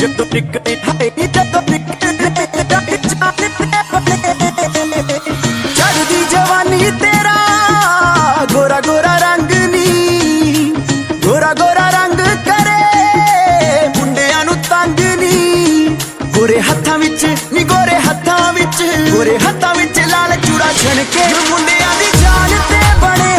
जदों निकले हाय नी जदों निकले चढ़दी जवानी तेरा गोरा गोरा रंग नी गोरा गोरा रंग करे मुंडियां नू तंग नी गोरे हत्थां विच नी गोरे हत्थां विच लाल चूड़ा छणके मुंडियां दी जान ते बने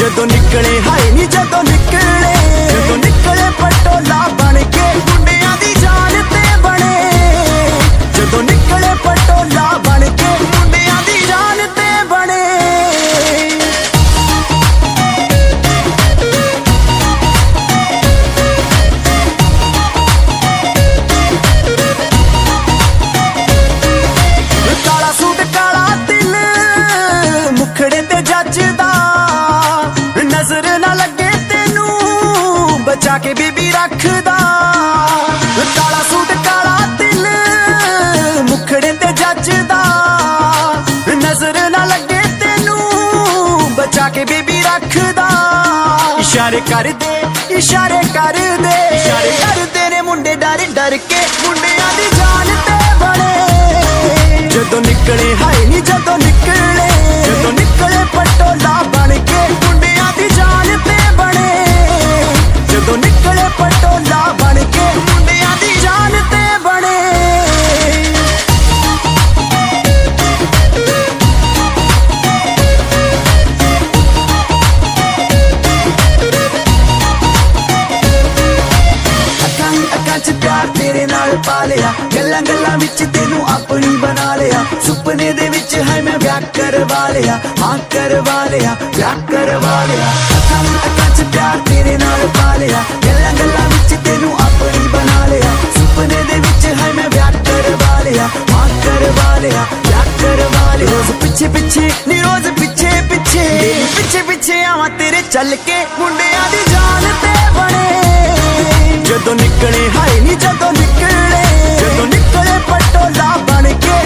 जदों निकले हाय नी जदों निकले पटोला बन के मुंडियां दी जान ते बने जदों निकले पटोला बन के मुंडियां दी जान ते बने काला सूट काला दिल मुखड़े ते जचदा नजर ना लगे तेनू बचा के बीबी रखदा काला सूट काला दिल मुखड़े ते जचदा नजर ना लगे तेनू बचा के बीबी रखदा इशारे कर दे इशारे कर दे ने मुंडे डर डर के मुंडियां दी जान ते बने जदों निकले हाय नी जदों निकले पटोला बन के मुंडियां दी जान ते बने जदों निकले पटोला बन के मुंडियां दी जान ते बने अखां च प्यार तेरे नाल पा लिया गल्लां गल्लां विच तेनू अपनी बना लिया सुपने दे विच है मैं ब्याह करवा लिया हाँ करवा लिया ब्याह करवा लिया अखां च प्यार तेरे नाल पा लिया गल्लां गल्लां विच तेनू अपनी बना लिया सुपने दे विच है मैं ब्याह करवा लिया हाँ करवा लिया ब्याह करवा लिया रोज पिछे पिछे नी रोज पिछे पिछे आवां तेरे चल के मुंडियां दी जान ते बने जदों निकले हाय नी जदों निकले पटोला बन के